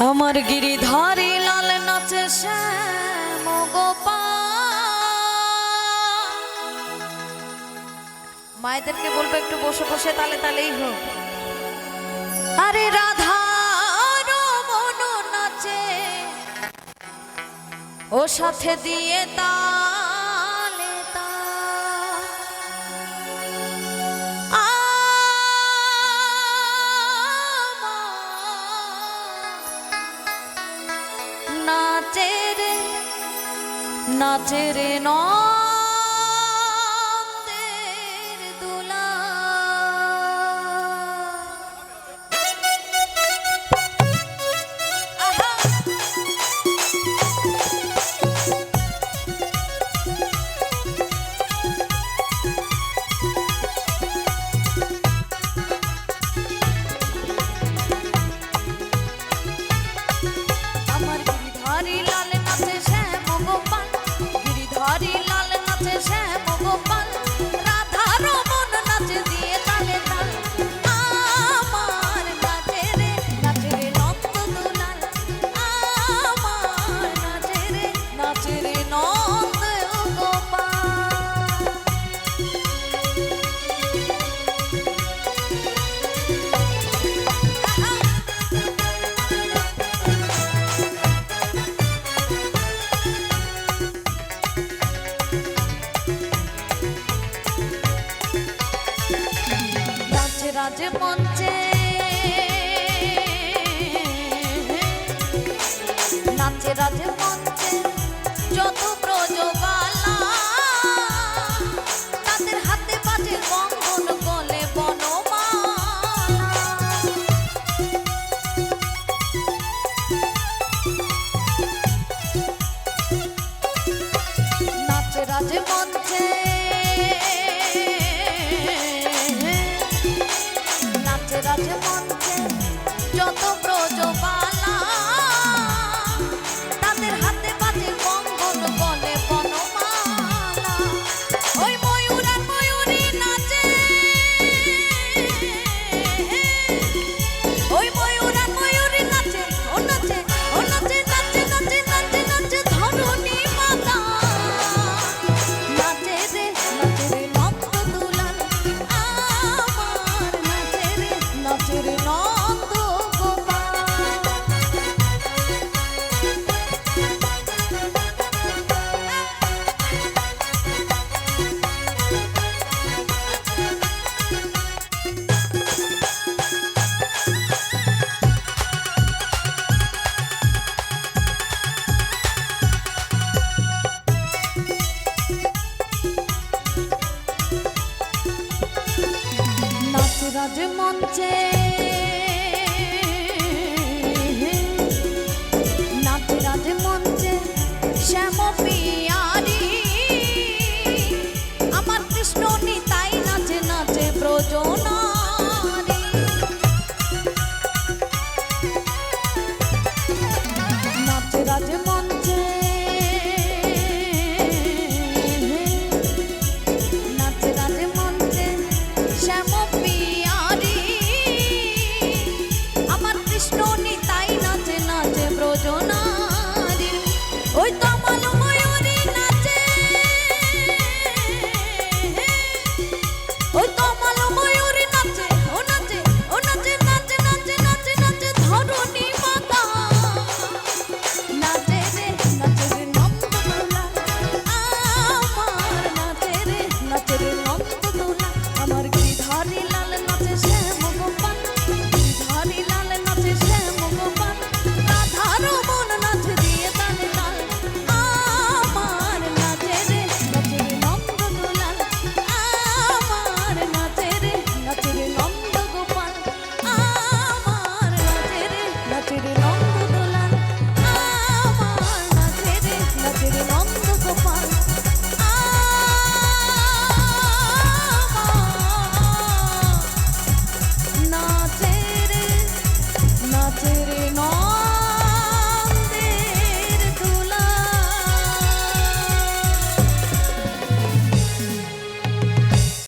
আমার গিরিধারী লাল নাচে শ্যাম গোপাল। মায়েদেরকে বলবো একটু বসে বসে তালে তালেই হোক। আরে রাধার মন নাচে ও সাথে দিয়ে তালে তাল। নাচে রে নাচে রে নন্দের দুলা। আমার গিরিধারী লাল নাচে শ্যাম গোপাল, গিরিধারী লাল নাচে শ্যাম গোপাল। রাধার মন নাচে দিয়ে তালে তাল। আমার নাচে রে নন্দ দুলাল। আমার নাচে রে নন্দ গোপাল। রাজে মঞ্চে নাচে রাজে মঞ্চে যত ব্রজবালা, তাদের হাতে বাজে কঙ্গন গলে বনমালা। নাচে রাজে মঞ্চে রাজ মঞ্চে যত ব্রজবালা, তাদের হাতে বাজে কঙ্গন গলে বনমালা। ওই ময়ূর আর ময়ূরী নাচে, ওই ময়ূর আর ময়ূরী নাচে, ও নাচে ও নাচে নাচে নাচে নাচে নাচে ধরণী মাতা। নাচে রে নন্দ দুলাল। আমার নাচে রে নন্দ গোপাল। নাচে রাজ মঞ্চে নাচে রাজ মঞ্চে শ্যাম পিয়ারি। আমার কৃষ্ণ নিতাই নাচে নাচে ব্রজনারী। নাচে রাজ মঞ্চে নাচে রাজ মঞ্চে শ্যাম পিয়ারি। আমার কৃষ্ণ নিতাই